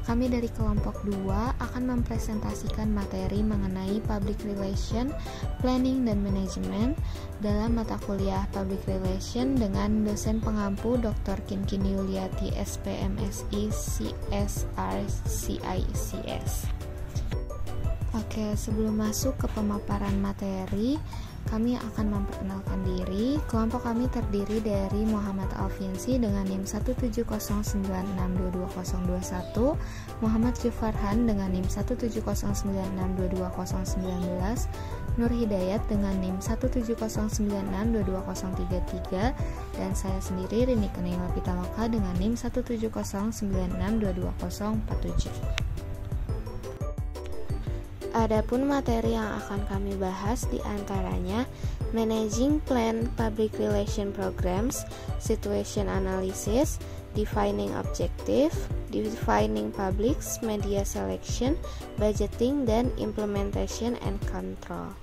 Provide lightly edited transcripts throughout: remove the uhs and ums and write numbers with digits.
kami dari kelompok 2 akan mempresentasikan materi mengenai Public Relation, Planning dan Management dalam mata kuliah Public Relation dengan dosen pengampu Dr. Kinkin Yuliati SPMSI CSR CICS. Oke, sebelum masuk ke pemaparan materi, kami akan memperkenalkan diri. Kelompok kami terdiri dari Muhammad Alfiansi dengan NIM 17096222021, Muhammad Jufarhan dengan NIM 17096222019, Nur Hidayat dengan NIM 17096222033, dan saya sendiri Rini Kenela Pitaloka dengan NIM 17096222047. Adapun materi yang akan kami bahas diantaranya Managing Plan Public Relation Programs, Situation Analysis, Defining Objective, Defining Publics, Media Selection, Budgeting, dan Implementation and Control.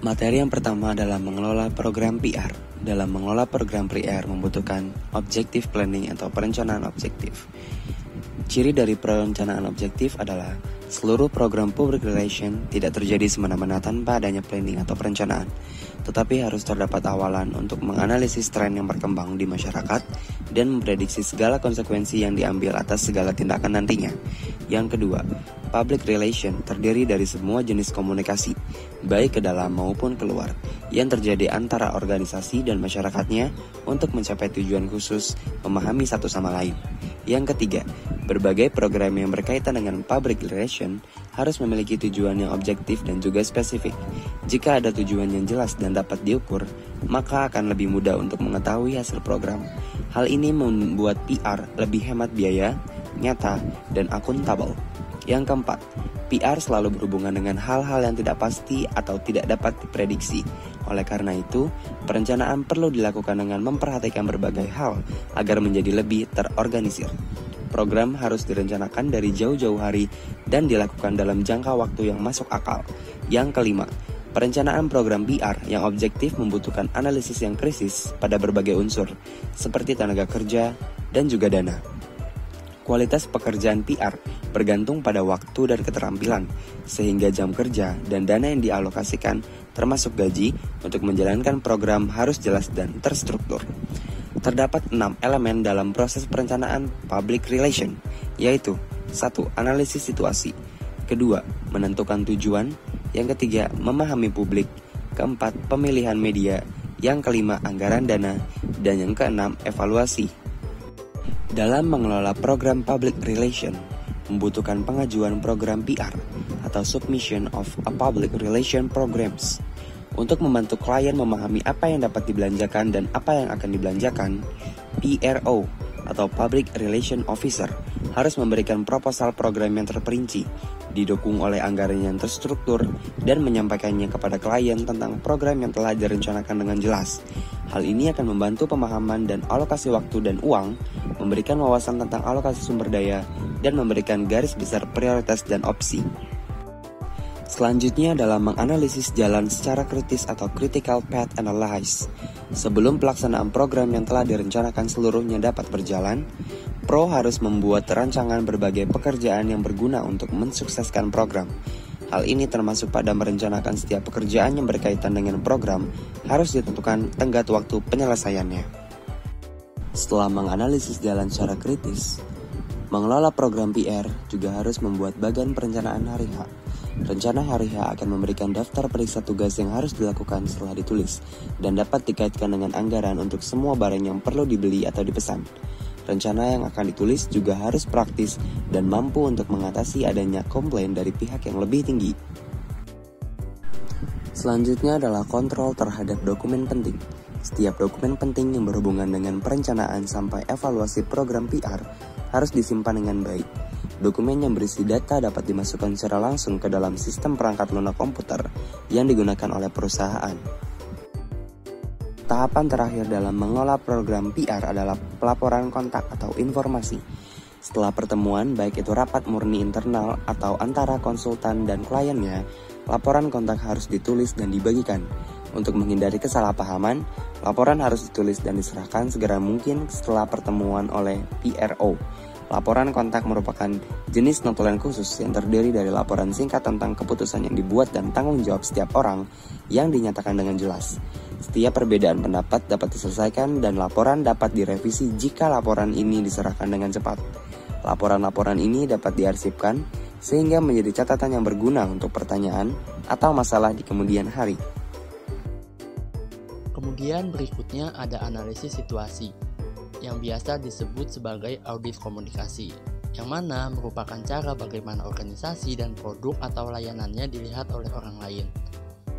Materi yang pertama adalah mengelola program PR. Dalam mengelola program PR membutuhkan objective planning atau perencanaan objektif. Ciri dari perencanaan objektif adalah seluruh program public relation tidak terjadi semena-mena tanpa adanya planning atau perencanaan, tetapi harus terdapat awalan untuk menganalisis tren yang berkembang di masyarakat dan memprediksi segala konsekuensi yang diambil atas segala tindakan nantinya. Yang kedua, public relation terdiri dari semua jenis komunikasi, baik ke dalam maupun keluar, yang terjadi antara organisasi dan masyarakatnya untuk mencapai tujuan khusus memahami satu sama lain. Yang ketiga, berbagai program yang berkaitan dengan public relation harus memiliki tujuan yang objektif dan juga spesifik. Jika ada tujuan yang jelas dan dapat diukur, maka akan lebih mudah untuk mengetahui hasil program. Hal ini membuat PR lebih hemat biaya, nyata, dan akuntabel. Yang keempat, PR selalu berhubungan dengan hal-hal yang tidak pasti atau tidak dapat diprediksi. Oleh karena itu, perencanaan perlu dilakukan dengan memperhatikan berbagai hal agar menjadi lebih terorganisir. Program harus direncanakan dari jauh-jauh hari dan dilakukan dalam jangka waktu yang masuk akal. Yang kelima, perencanaan program PR yang objektif membutuhkan analisis yang krisis pada berbagai unsur, seperti tenaga kerja dan juga dana. Kualitas pekerjaan PR bergantung pada waktu dan keterampilan, sehingga jam kerja dan dana yang dialokasikan termasuk gaji untuk menjalankan program harus jelas dan terstruktur. Terdapat 6 elemen dalam proses perencanaan public relation, yaitu 1. Analisis situasi, kedua, menentukan tujuan, yang ketiga, memahami publik, keempat, pemilihan media, yang kelima, anggaran dana, dan yang keenam, evaluasi. Dalam mengelola program public relation, membutuhkan pengajuan program PR atau Submission of a Public Relation Programs. Untuk membantu klien memahami apa yang dapat dibelanjakan dan apa yang akan dibelanjakan, PRO atau Public Relation Officer harus memberikan proposal program yang terperinci, didukung oleh anggaran yang terstruktur, dan menyampaikannya kepada klien tentang program yang telah direncanakan dengan jelas. Hal ini akan membantu pemahaman dan alokasi waktu dan uang, memberikan wawasan tentang alokasi sumber daya, dan memberikan garis besar prioritas dan opsi. Selanjutnya adalah menganalisis jalan secara kritis atau critical path analysis. Sebelum pelaksanaan program yang telah direncanakan seluruhnya dapat berjalan, Pro harus membuat rancangan berbagai pekerjaan yang berguna untuk mensukseskan program. Hal ini termasuk pada merencanakan setiap pekerjaan yang berkaitan dengan program harus ditentukan tenggat waktu penyelesaiannya. Setelah menganalisis jalan secara kritis, mengelola program PR juga harus membuat bagan perencanaan hari H. Rencana hari H akan memberikan daftar periksa tugas yang harus dilakukan setelah ditulis dan dapat dikaitkan dengan anggaran untuk semua barang yang perlu dibeli atau dipesan. Rencana yang akan ditulis juga harus praktis dan mampu untuk mengatasi adanya komplain dari pihak yang lebih tinggi. Selanjutnya adalah kontrol terhadap dokumen penting. Setiap dokumen penting yang berhubungan dengan perencanaan sampai evaluasi program PR harus disimpan dengan baik. Dokumen yang berisi data dapat dimasukkan secara langsung ke dalam sistem perangkat lunak komputer yang digunakan oleh perusahaan. Tahapan terakhir dalam mengelola program PR adalah pelaporan kontak atau informasi. Setelah pertemuan, baik itu rapat murni internal atau antara konsultan dan kliennya, laporan kontak harus ditulis dan dibagikan. Untuk menghindari kesalahpahaman, laporan harus ditulis dan diserahkan segera mungkin setelah pertemuan oleh PRO. Laporan kontak merupakan jenis notulen khusus yang terdiri dari laporan singkat tentang keputusan yang dibuat dan tanggung jawab setiap orang yang dinyatakan dengan jelas. Setiap perbedaan pendapat dapat diselesaikan dan laporan dapat direvisi jika laporan ini diserahkan dengan cepat. Laporan-laporan ini dapat diarsipkan sehingga menjadi catatan yang berguna untuk pertanyaan atau masalah di kemudian hari. Kemudian berikutnya ada analisis situasi, yang biasa disebut sebagai audit komunikasi, yang mana merupakan cara bagaimana organisasi dan produk atau layanannya dilihat oleh orang lain.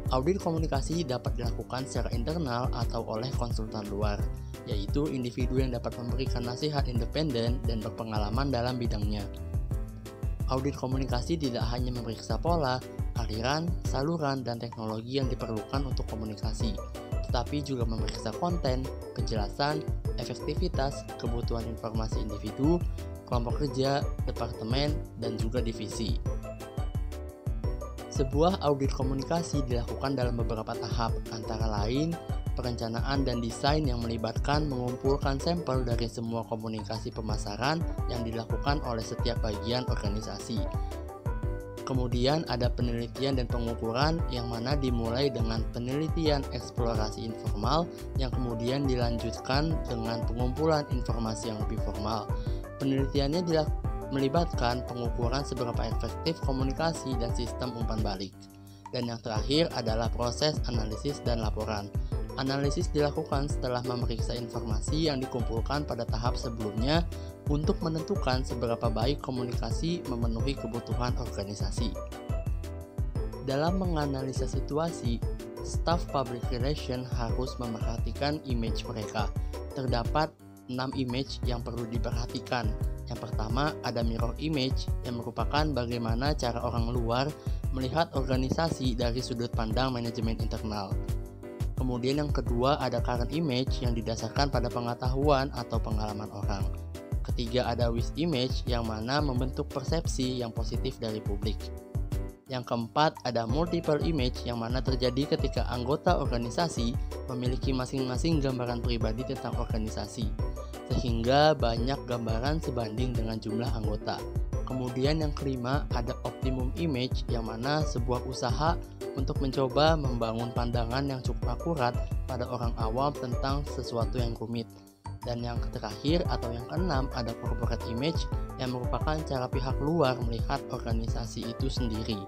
Audit komunikasi dapat dilakukan secara internal atau oleh konsultan luar, yaitu individu yang dapat memberikan nasihat independen dan berpengalaman dalam bidangnya. Audit komunikasi tidak hanya memeriksa pola, aliran, saluran, dan teknologi yang diperlukan untuk komunikasi, tetapi juga memeriksa konten, kejelasan, efektivitas, kebutuhan informasi individu, kelompok kerja, departemen, dan juga divisi. Sebuah audit komunikasi dilakukan dalam beberapa tahap, antara lain perencanaan dan desain yang melibatkan mengumpulkan sampel dari semua komunikasi pemasaran yang dilakukan oleh setiap bagian organisasi. Kemudian ada penelitian dan pengukuran yang mana dimulai dengan penelitian eksplorasi informal yang kemudian dilanjutkan dengan pengumpulan informasi yang lebih formal. Penelitiannya melibatkan pengukuran seberapa efektif komunikasi dan sistem umpan balik. Dan yang terakhir adalah proses analisis dan laporan. Analisis dilakukan setelah memeriksa informasi yang dikumpulkan pada tahap sebelumnya untuk menentukan seberapa baik komunikasi memenuhi kebutuhan organisasi. Dalam menganalisa situasi, staf public relation harus memperhatikan image mereka. Terdapat 6 image yang perlu diperhatikan. Yang pertama ada mirror image yang merupakan bagaimana cara orang luar melihat organisasi dari sudut pandang manajemen internal. Kemudian yang kedua ada current image yang didasarkan pada pengetahuan atau pengalaman orang. Ketiga ada wish image yang mana membentuk persepsi yang positif dari publik. Yang keempat ada multiple image yang mana terjadi ketika anggota organisasi memiliki masing-masing gambaran pribadi tentang organisasi, sehingga banyak gambaran sebanding dengan jumlah anggota. Kemudian yang kelima ada optimum image yang mana sebuah usaha untuk mencoba membangun pandangan yang cukup akurat pada orang awam tentang sesuatu yang rumit. Dan yang terakhir atau yang keenam ada corporate image yang merupakan cara pihak luar melihat organisasi itu sendiri.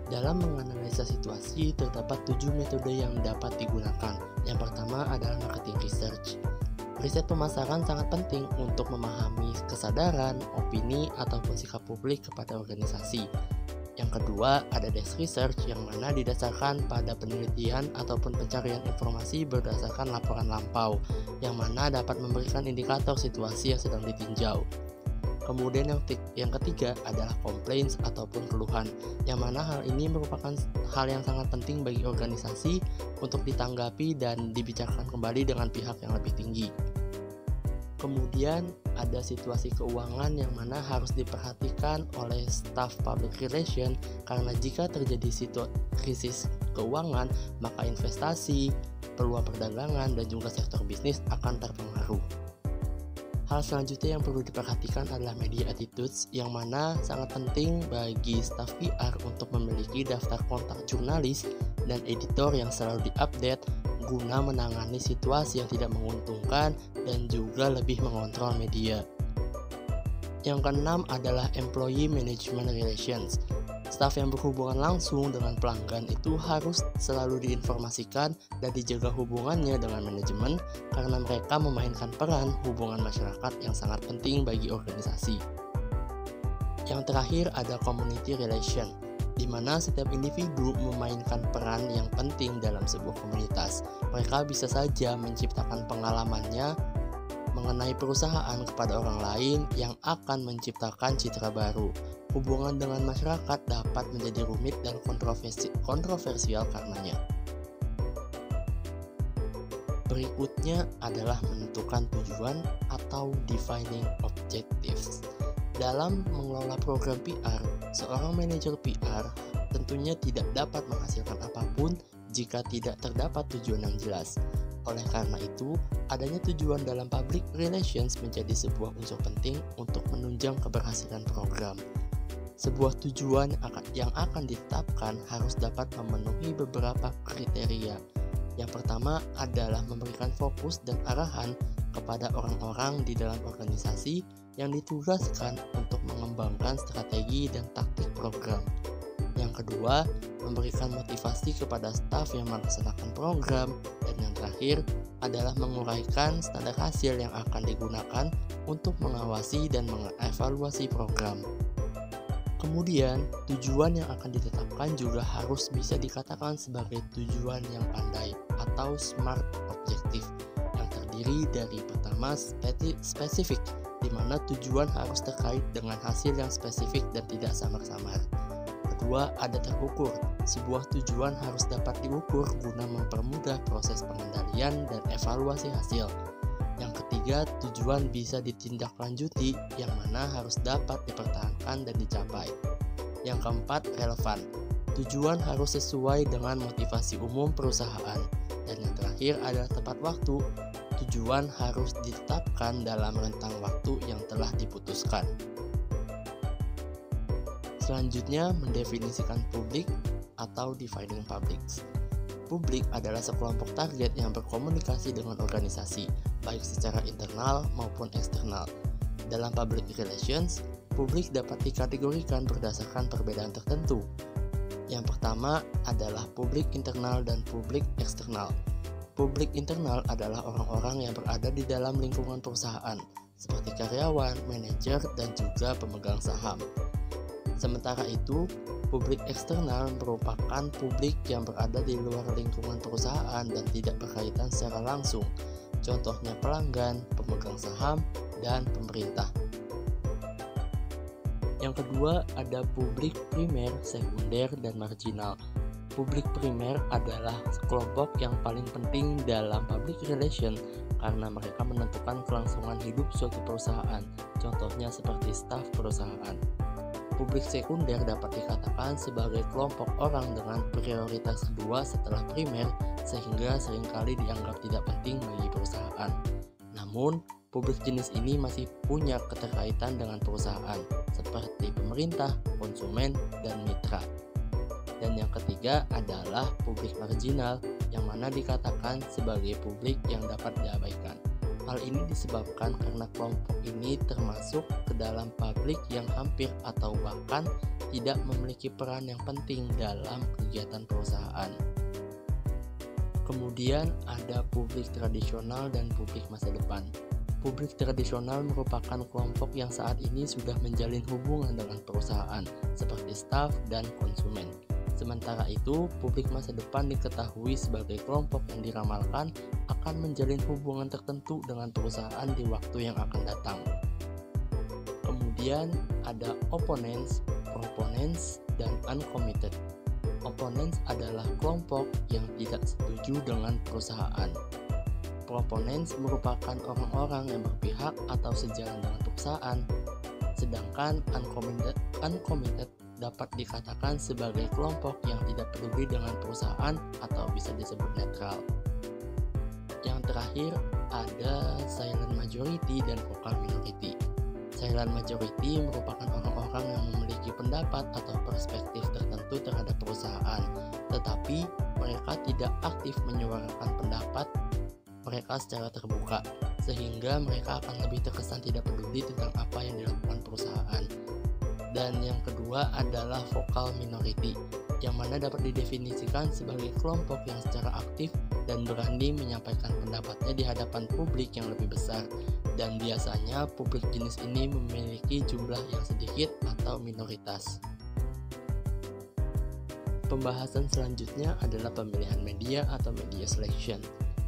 Dalam menganalisa situasi terdapat 7 metode yang dapat digunakan. Yang pertama adalah marketing research. Riset pemasaran sangat penting untuk memahami kesadaran, opini, ataupun sikap publik kepada organisasi. Yang kedua, ada desk research yang mana didasarkan pada penelitian ataupun pencarian informasi berdasarkan laporan lampau, yang mana dapat memberikan indikator situasi yang sedang ditinjau. Kemudian yang ketiga adalah complaints ataupun keluhan, yang mana hal ini merupakan hal yang sangat penting bagi organisasi untuk ditanggapi dan dibicarakan kembali dengan pihak yang lebih tinggi. Kemudian ada situasi keuangan yang mana harus diperhatikan oleh staf public relation, karena jika terjadi krisis keuangan, maka investasi, peluang perdagangan, dan juga sektor bisnis akan terpengaruh. Hal selanjutnya yang perlu diperhatikan adalah media attitudes, yang mana sangat penting bagi staf PR untuk memiliki daftar kontak jurnalis dan editor yang selalu diupdate guna menangani situasi yang tidak menguntungkan dan juga lebih mengontrol media. Yang keenam adalah employee management relations. Staf yang berhubungan langsung dengan pelanggan itu harus selalu diinformasikan dan dijaga hubungannya dengan manajemen, karena mereka memainkan peran hubungan masyarakat yang sangat penting bagi organisasi. Yang terakhir ada community relation, di mana setiap individu memainkan peran yang penting dalam sebuah komunitas. Mereka bisa saja menciptakan pengalamannya mengenai perusahaan kepada orang lain yang akan menciptakan citra baru. Hubungan dengan masyarakat dapat menjadi rumit dan kontroversial karenanya. Berikutnya adalah menentukan tujuan atau defining objectives. Dalam mengelola program PR, seorang manajer PR tentunya tidak dapat menghasilkan apapun jika tidak terdapat tujuan yang jelas. Oleh karena itu, adanya tujuan dalam public relations menjadi sebuah unsur penting untuk menunjang keberhasilan program. Sebuah tujuan yang akan ditetapkan harus dapat memenuhi beberapa kriteria. Yang pertama adalah memberikan fokus dan arahan kepada orang-orang di dalam organisasi yang ditugaskan untuk mengembangkan strategi dan taktik program. Yang kedua, memberikan motivasi kepada staf yang melaksanakan program. Dan yang terakhir adalah menguraikan standar hasil yang akan digunakan untuk mengawasi dan mengevaluasi program. Kemudian, tujuan yang akan ditetapkan juga harus bisa dikatakan sebagai tujuan yang pandai atau SMART objektif, yang terdiri dari pertama spesifik, di mana tujuan harus terkait dengan hasil yang spesifik dan tidak samar-samar. Kedua, ada terukur. Sebuah tujuan harus dapat diukur guna mempermudah proses pengendalian dan evaluasi hasil. Yang ketiga, tujuan bisa ditindaklanjuti, yang mana harus dapat dipertahankan dan dicapai. Yang keempat, relevan. Tujuan harus sesuai dengan motivasi umum perusahaan. Dan yang terakhir adalah tepat waktu. Tujuan harus ditetapkan dalam rentang waktu yang telah diputuskan. Selanjutnya, mendefinisikan publik atau defining publics. Publik adalah sekelompok target yang berkomunikasi dengan organisasi, baik secara internal maupun eksternal. Dalam public relations, publik dapat dikategorikan berdasarkan perbedaan tertentu. Yang pertama adalah publik internal dan publik eksternal. Publik internal adalah orang-orang yang berada di dalam lingkungan perusahaan, seperti karyawan, manajer, dan juga pemegang saham. Sementara itu, publik eksternal merupakan publik yang berada di luar lingkungan perusahaan dan tidak berkaitan secara langsung. Contohnya pelanggan, pemegang saham, dan pemerintah. Yang kedua, ada publik primer, sekunder, dan marginal. Publik primer adalah kelompok yang paling penting dalam public relation karena mereka menentukan kelangsungan hidup suatu perusahaan. Contohnya seperti staf perusahaan. Publik sekunder dapat dikatakan sebagai kelompok orang dengan prioritas kedua setelah primer, sehingga seringkali dianggap tidak penting bagi perusahaan. Namun, publik jenis ini masih punya keterkaitan dengan perusahaan, seperti pemerintah, konsumen, dan mitra. Dan yang ketiga adalah publik marginal, yang mana dikatakan sebagai publik yang dapat diabaikan. Hal ini disebabkan karena kelompok ini termasuk ke dalam publik yang hampir atau bahkan tidak memiliki peran yang penting dalam kegiatan perusahaan. Kemudian ada publik tradisional dan publik masa depan. Publik tradisional merupakan kelompok yang saat ini sudah menjalin hubungan dengan perusahaan, seperti staf dan konsumen. Sementara itu, publik masa depan diketahui sebagai kelompok yang diramalkan akan menjalin hubungan tertentu dengan perusahaan di waktu yang akan datang. Kemudian ada opponents, proponents, dan uncommitted. Opponents adalah kelompok yang tidak setuju dengan perusahaan. Proponents merupakan orang-orang yang berpihak atau sejalan dengan perusahaan. Sedangkan uncommitted dapat dikatakan sebagai kelompok yang tidak peduli dengan perusahaan atau bisa disebut netral. Yang terakhir ada silent majority dan vocal minority. Silent majority merupakan orang-orang yang memiliki pendapat atau perspektif tertentu terhadap perusahaan, tetapi mereka tidak aktif menyuarakan pendapat mereka secara terbuka, sehingga mereka akan lebih terkesan tidak peduli tentang apa yang dilakukan perusahaan. Dan yang kedua adalah vocal minority, yang mana dapat didefinisikan sebagai kelompok yang secara aktif dan berani menyampaikan pendapatnya di hadapan publik yang lebih besar. Dan biasanya publik jenis ini memiliki jumlah yang sedikit atau minoritas. Pembahasan selanjutnya adalah pemilihan media atau media selection.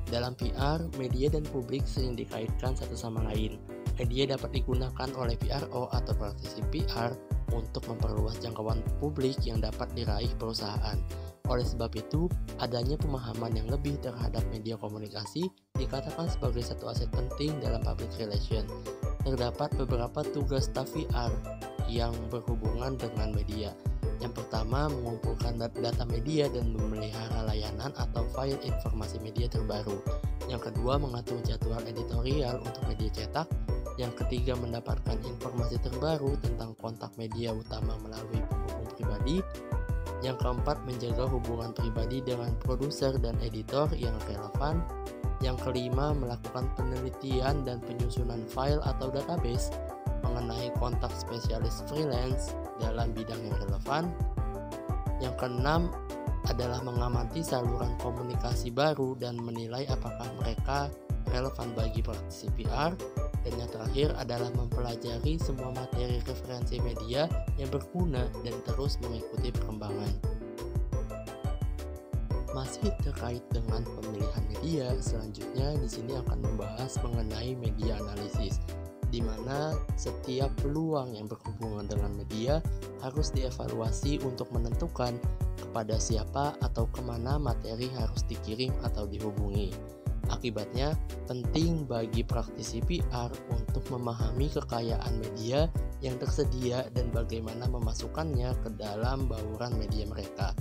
Dalam PR, media dan publik sering dikaitkan satu sama lain. Media dapat digunakan oleh PRO atau praktisi PR untuk memperluas jangkauan publik yang dapat diraih perusahaan. Oleh sebab itu, adanya pemahaman yang lebih terhadap media komunikasi dikatakan sebagai satu aset penting dalam public relation. Terdapat beberapa tugas staf PR yang berhubungan dengan media. Yang pertama, mengumpulkan data media dan memelihara layanan atau file informasi media terbaru. Yang kedua, mengatur jadwal editorial untuk media cetak. Yang ketiga, mendapatkan informasi terbaru tentang kontak media utama melalui penghubung pribadi. Yang keempat, menjaga hubungan pribadi dengan produser dan editor yang relevan. Yang kelima, melakukan penelitian dan penyusunan file atau database mengenai kontak spesialis freelance dalam bidang yang relevan. Yang keenam adalah mengamati saluran komunikasi baru dan menilai apakah mereka relevan bagi praktisi PR. Dan yang terakhir adalah mempelajari semua materi referensi media yang berguna dan terus mengikuti perkembangan. Masih terkait dengan pemilihan media, selanjutnya di sini akan membahas mengenai media analisis, di mana setiap peluang yang berhubungan dengan media harus dievaluasi untuk menentukan kepada siapa atau kemana materi harus dikirim atau dihubungi. Akibatnya, penting bagi praktisi PR untuk memahami kekayaan media yang tersedia dan bagaimana memasukkannya ke dalam bauran media mereka.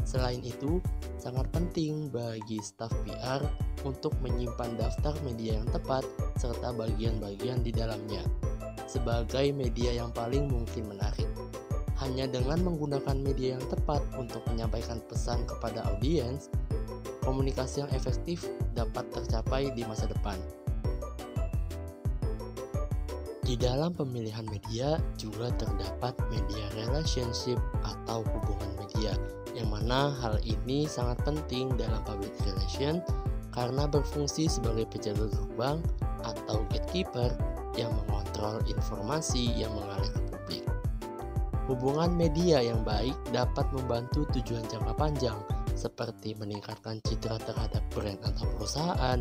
Selain itu, sangat penting bagi staf PR untuk menyimpan daftar media yang tepat serta bagian-bagian di dalamnya sebagai media yang paling mungkin menarik. Hanya dengan menggunakan media yang tepat untuk menyampaikan pesan kepada audiens, komunikasi yang efektif dapat tercapai di masa depan. Di dalam pemilihan media juga terdapat media relationship atau hubungan media, yang mana hal ini sangat penting dalam public relation karena berfungsi sebagai penjaga gerbang atau gatekeeper yang mengontrol informasi yang mengalir ke publik. Hubungan media yang baik dapat membantu tujuan jangka panjang seperti meningkatkan citra terhadap brand atau perusahaan,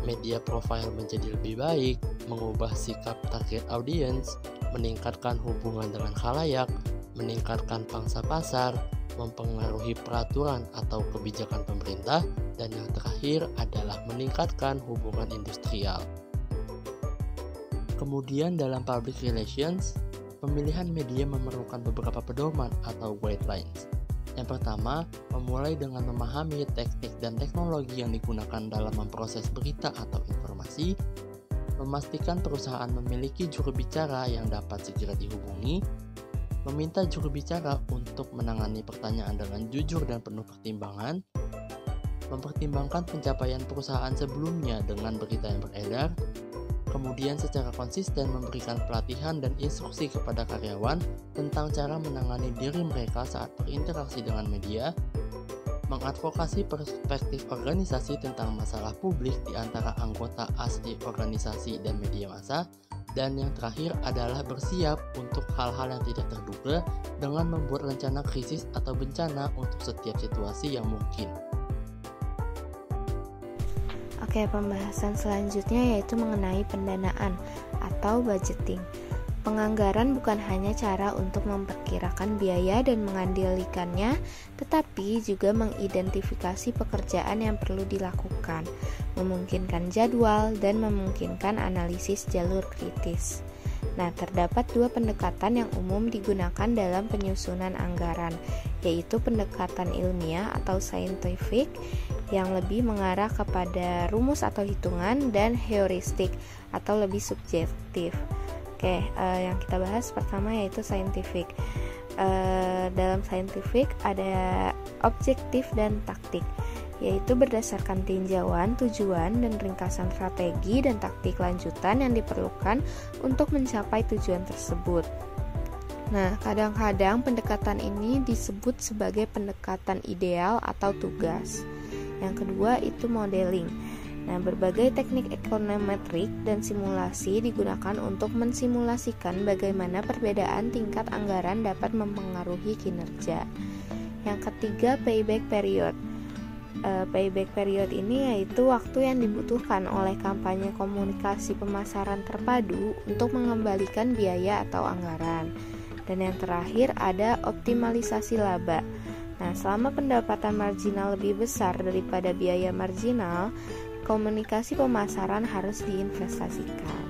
media profile menjadi lebih baik, mengubah sikap target audience, meningkatkan hubungan dengan khalayak, meningkatkan pangsa pasar, mempengaruhi peraturan atau kebijakan pemerintah, dan yang terakhir adalah meningkatkan hubungan industrial. Kemudian dalam public relations, pemilihan media memerlukan beberapa pedoman atau guidelines. Yang pertama, memulai dengan memahami teknik dan teknologi yang digunakan dalam memproses berita atau informasi, memastikan perusahaan memiliki juru bicara yang dapat segera dihubungi, meminta juru bicara untuk menangani pertanyaan dengan jujur dan penuh pertimbangan, mempertimbangkan pencapaian perusahaan sebelumnya dengan berita yang beredar, kemudian secara konsisten memberikan pelatihan dan instruksi kepada karyawan tentang cara menangani diri mereka saat berinteraksi dengan media, mengadvokasi perspektif organisasi tentang masalah publik di antara anggota asli organisasi dan media massa, dan yang terakhir adalah bersiap untuk hal-hal yang tidak terduga dengan membuat rencana krisis atau bencana untuk setiap situasi yang mungkin. Oke, pembahasan selanjutnya yaitu mengenai pendanaan atau budgeting. Penganggaran bukan hanya cara untuk memperkirakan biaya dan mengandalkannya, tetapi juga mengidentifikasi pekerjaan yang perlu dilakukan, memungkinkan jadwal, dan memungkinkan analisis jalur kritis. Nah, terdapat dua pendekatan yang umum digunakan dalam penyusunan anggaran, yaitu pendekatan ilmiah atau scientific yang lebih mengarah kepada rumus atau hitungan, dan heuristik atau lebih subjektif. Oke, yang kita bahas pertama yaitu scientific. Dalam scientific ada objektif dan taktik, yaitu berdasarkan tinjauan, tujuan, dan ringkasan strategi dan taktik lanjutan yang diperlukan untuk mencapai tujuan tersebut. Nah, kadang-kadang pendekatan ini disebut sebagai pendekatan ideal atau tugas. Yang kedua itu modeling. Nah, berbagai teknik ekonometrik dan simulasi digunakan untuk mensimulasikan bagaimana perbedaan tingkat anggaran dapat mempengaruhi kinerja. Yang ketiga, payback period. Payback period ini yaitu waktu yang dibutuhkan oleh kampanye komunikasi pemasaran terpadu untuk mengembalikan biaya atau anggaran. Dan yang terakhir ada optimalisasi laba. Nah, selama pendapatan marginal lebih besar daripada biaya marginal, komunikasi pemasaran harus diinvestasikan.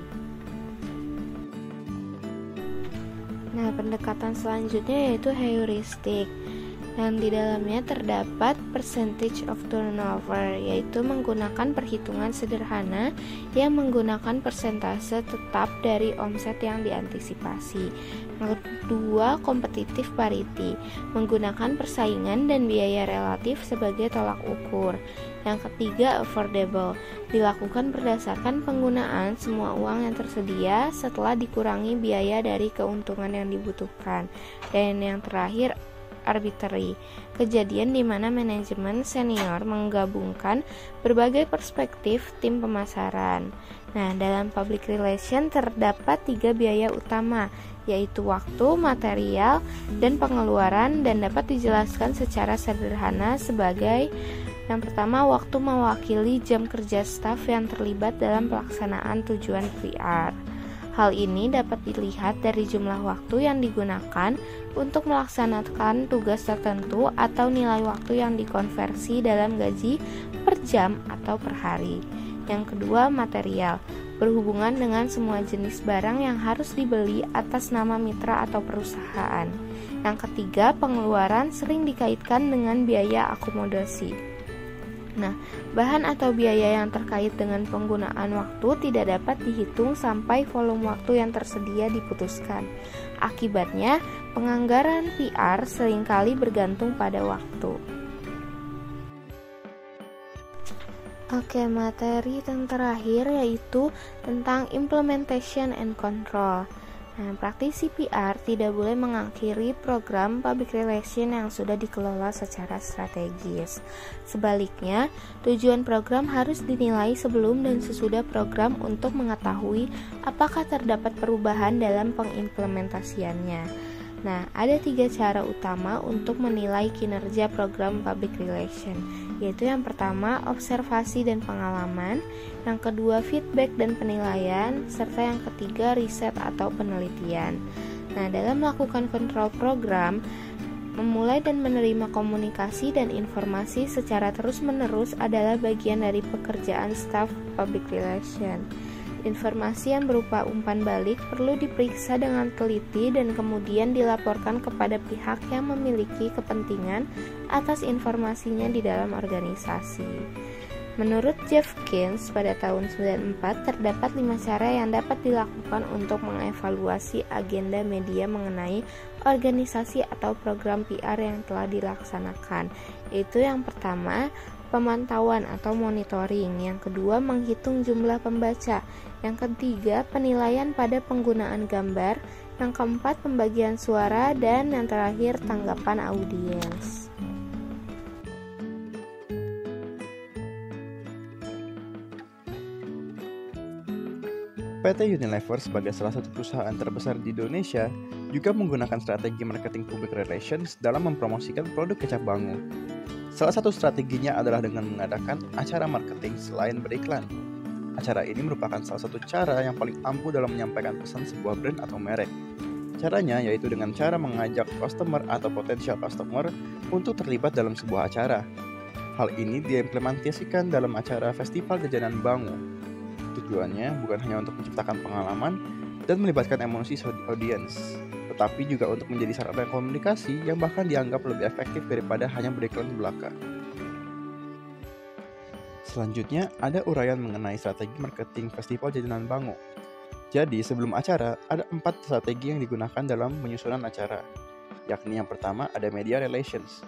Nah, pendekatan selanjutnya yaitu heuristik, yang di dalamnya terdapat percentage of turnover, yaitu menggunakan perhitungan sederhana yang menggunakan persentase tetap dari omset yang diantisipasi. Yang kedua, competitive parity, menggunakan persaingan dan biaya relatif sebagai tolak ukur. Yang ketiga, affordable, dilakukan berdasarkan penggunaan semua uang yang tersedia setelah dikurangi biaya dari keuntungan yang dibutuhkan. Dan yang terakhir, arbitrary, kejadian di mana manajemen senior menggabungkan berbagai perspektif tim pemasaran. Nah, dalam public relation terdapat 3 biaya utama, yaitu waktu, material, dan pengeluaran, dan dapat dijelaskan secara sederhana sebagai: yang pertama, waktu mewakili jam kerja staf yang terlibat dalam pelaksanaan tujuan PR. Hal ini dapat dilihat dari jumlah waktu yang digunakan untuk melaksanakan tugas tertentu atau nilai waktu yang dikonversi dalam gaji per jam atau per hari. Yang kedua, material, berhubungan dengan semua jenis barang yang harus dibeli atas nama mitra atau perusahaan. Yang ketiga, pengeluaran, sering dikaitkan dengan biaya akomodasi. Nah, bahan atau biaya yang terkait dengan penggunaan waktu tidak dapat dihitung sampai volume waktu yang tersedia diputuskan. Akibatnya, penganggaran PR seringkali bergantung pada waktu. Oke, materi yang terakhir yaitu tentang implementation and control. Nah, praktisi PR tidak boleh mengakhiri program public relation yang sudah dikelola secara strategis. Sebaliknya, tujuan program harus dinilai sebelum dan sesudah program untuk mengetahui apakah terdapat perubahan dalam pengimplementasiannya. Nah, ada 3 cara utama untuk menilai kinerja program public relation, yaitu yang pertama, observasi dan pengalaman, yang kedua, feedback dan penilaian, serta yang ketiga, riset atau penelitian. Nah, dalam melakukan kontrol program, memulai dan menerima komunikasi dan informasi secara terus-menerus adalah bagian dari pekerjaan staf public relation. Informasi yang berupa umpan balik perlu diperiksa dengan teliti dan kemudian dilaporkan kepada pihak yang memiliki kepentingan atas informasinya di dalam organisasi. Menurut Jeff Keynes pada tahun 1994, terdapat 5 cara yang dapat dilakukan untuk mengevaluasi agenda media mengenai organisasi atau program PR yang telah dilaksanakan. Yaitu yang pertama, pemantauan atau monitoring, yang kedua, menghitung jumlah pembaca, yang ketiga, penilaian pada penggunaan gambar, yang keempat, pembagian suara, dan yang terakhir, tanggapan audiens. PT Unilever sebagai salah satu perusahaan terbesar di Indonesia juga menggunakan strategi marketing public relations dalam mempromosikan produk kecap Bango. Salah satu strateginya adalah dengan mengadakan acara marketing selain beriklan. Acara ini merupakan salah satu cara yang paling ampuh dalam menyampaikan pesan sebuah brand atau merek. Caranya yaitu dengan cara mengajak customer atau potential customer untuk terlibat dalam sebuah acara. Hal ini diimplementasikan dalam acara Festival Jajanan Bango. Tujuannya bukan hanya untuk menciptakan pengalaman dan melibatkan emosi audiens, tetapi juga untuk menjadi sarana komunikasi yang bahkan dianggap lebih efektif daripada hanya beriklan belaka. Selanjutnya, ada uraian mengenai strategi marketing Festival Jajanan Bango. Jadi, sebelum acara, ada 4 strategi yang digunakan dalam penyusunan acara, yakni yang pertama ada media relations.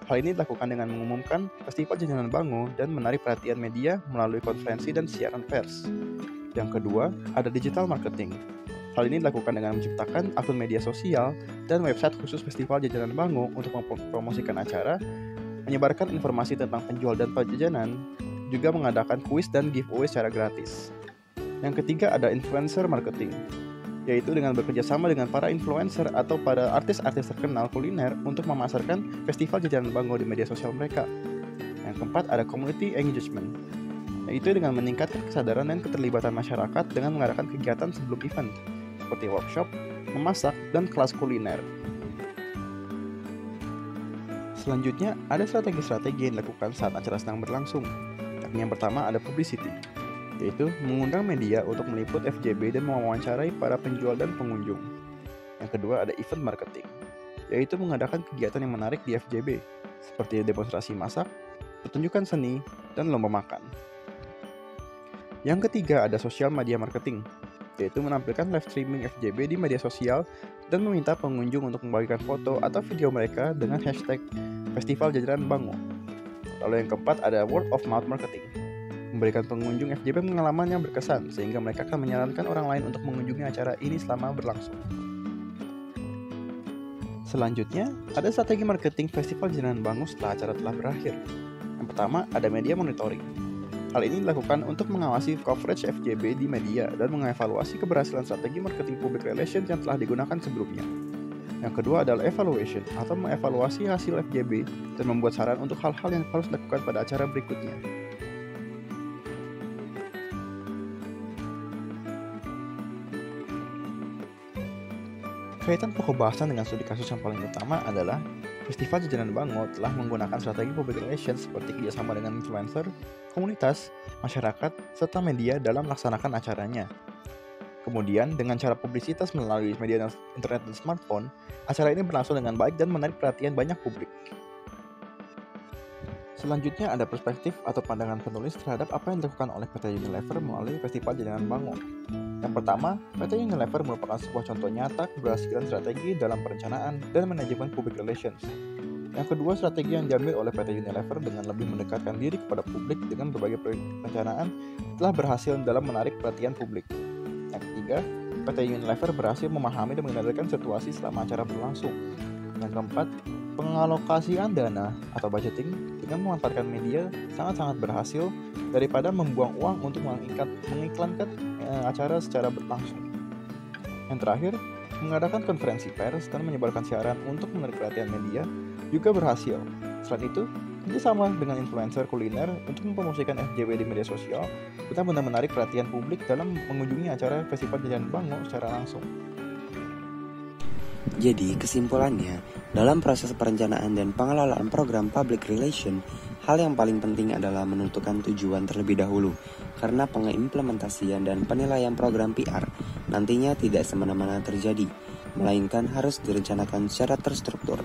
Hal ini dilakukan dengan mengumumkan Festival Jajanan Bango dan menarik perhatian media melalui konferensi dan siaran pers. Yang kedua, ada digital marketing. Hal ini dilakukan dengan menciptakan akun media sosial dan website khusus Festival Jajanan Bango untuk mempromosikan acara, menyebarkan informasi tentang penjual dan penjajanan, juga mengadakan kuis dan giveaway secara gratis. Yang ketiga ada influencer marketing, yaitu dengan bekerja sama dengan para influencer atau para artis-artis terkenal kuliner untuk memasarkan Festival Jajanan Bango di media sosial mereka. Yang keempat ada community engagement, yaitu dengan meningkatkan kesadaran dan keterlibatan masyarakat dengan mengadakan kegiatan sebelum event, seperti workshop, memasak, dan kelas kuliner. Selanjutnya, ada strategi-strategi yang dilakukan saat acara sedang berlangsung. Yang pertama ada publicity, yaitu mengundang media untuk meliput FJB dan mewawancarai para penjual dan pengunjung. Yang kedua ada event marketing, yaitu mengadakan kegiatan yang menarik di FJB, seperti demonstrasi masak, pertunjukan seni, dan lomba makan. Yang ketiga ada social media marketing, yaitu menampilkan live streaming FJB di media sosial dan meminta pengunjung untuk membagikan foto atau video mereka dengan hashtag Festival Jajanan Bango. Lalu yang keempat ada word of mouth marketing, memberikan pengunjung FJB pengalaman yang berkesan sehingga mereka akan menyarankan orang lain untuk mengunjungi acara ini selama berlangsung. Selanjutnya, ada strategi marketing Festival Jajanan Bango setelah acara telah berakhir. Yang pertama, ada media monitoring. Hal ini dilakukan untuk mengawasi coverage FJB di media dan mengevaluasi keberhasilan strategi marketing public relations yang telah digunakan sebelumnya. Yang kedua adalah evaluation atau mengevaluasi hasil FJB dan membuat saran untuk hal-hal yang harus dilakukan pada acara berikutnya. Kaitan pokok bahasan dengan studi kasus yang paling utama adalah Festival Jajanan Bango telah menggunakan strategi public relations seperti kerjasama dengan influencer, komunitas, masyarakat, serta media dalam melaksanakan acaranya. Kemudian, dengan cara publisitas melalui media internet dan smartphone, acara ini berlangsung dengan baik dan menarik perhatian banyak publik. Selanjutnya ada perspektif atau pandangan penulis terhadap apa yang dilakukan oleh PT Unilever melalui Festival Jajanan Bango. Yang pertama, PT Unilever merupakan sebuah contoh nyata keberhasilan strategi dalam perencanaan dan manajemen public relations. Yang kedua, strategi yang diambil oleh PT Unilever dengan lebih mendekatkan diri kepada publik dengan berbagai perencanaan telah berhasil dalam menarik perhatian publik. Yang ketiga, PT Unilever berhasil memahami dan mengendalikan situasi selama acara berlangsung. Yang keempat, pengalokasian dana atau budgeting dengan memanfaatkan media sangat-sangat berhasil daripada membuang uang untuk mengiklankan acara secara berlangsung. Yang terakhir, mengadakan konferensi pers dan menyebarkan siaran untuk menarik perhatian media juga berhasil. Selain itu, kerjasama dengan influencer kuliner untuk mempromosikan FJB di media sosial benar-benar menarik perhatian publik dalam mengunjungi acara Festival Jajanan Bango secara langsung. Jadi, kesimpulannya, dalam proses perencanaan dan pengelolaan program public relation, hal yang paling penting adalah menentukan tujuan terlebih dahulu, karena pengimplementasian dan penilaian program PR nantinya tidak semena-mena terjadi, melainkan harus direncanakan secara terstruktur.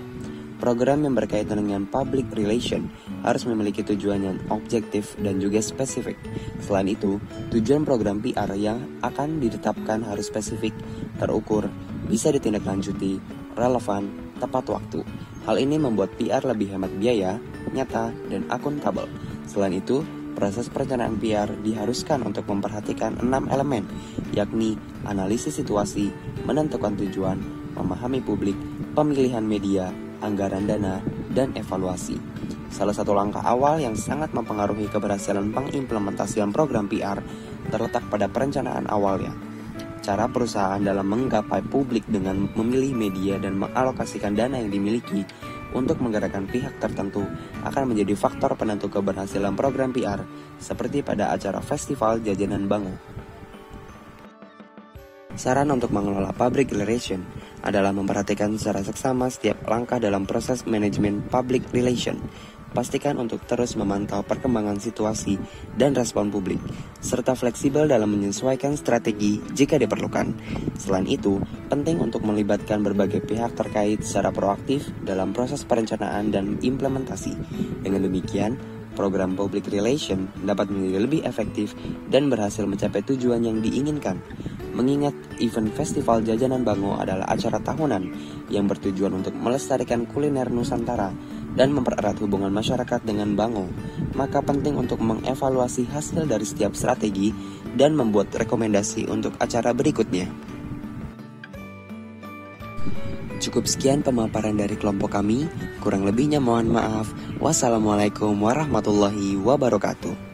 Program yang berkaitan dengan public relation harus memiliki tujuan yang objektif dan juga spesifik. Selain itu, tujuan program PR yang akan ditetapkan harus spesifik, terukur, bisa ditindaklanjuti, relevan, tepat waktu. Hal ini membuat PR lebih hemat biaya, nyata, dan akuntabel. Selain itu, proses perencanaan PR diharuskan untuk memperhatikan 6 elemen, yakni analisis situasi, menentukan tujuan, memahami publik, pemilihan media, anggaran dana, dan evaluasi. Salah satu langkah awal yang sangat mempengaruhi keberhasilan pengimplementasian program PR terletak pada perencanaan awalnya. Cara perusahaan dalam menggapai publik dengan memilih media dan mengalokasikan dana yang dimiliki untuk menggerakkan pihak tertentu akan menjadi faktor penentu keberhasilan program PR, seperti pada acara Festival Jajanan Bango. Saran untuk mengelola public relation adalah memperhatikan secara seksama setiap langkah dalam proses manajemen public relation. Pastikan untuk terus memantau perkembangan situasi dan respon publik, serta fleksibel dalam menyesuaikan strategi jika diperlukan. Selain itu, penting untuk melibatkan berbagai pihak terkait secara proaktif dalam proses perencanaan dan implementasi. Dengan demikian, program public relation dapat menjadi lebih efektif dan berhasil mencapai tujuan yang diinginkan. Mengingat event Festival Jajanan Bango adalah acara tahunan yang bertujuan untuk melestarikan kuliner Nusantara dan mempererat hubungan masyarakat dengan Bango, maka penting untuk mengevaluasi hasil dari setiap strategi dan membuat rekomendasi untuk acara berikutnya. Cukup sekian pemaparan dari kelompok kami, kurang lebihnya mohon maaf. Wassalamualaikum warahmatullahi wabarakatuh.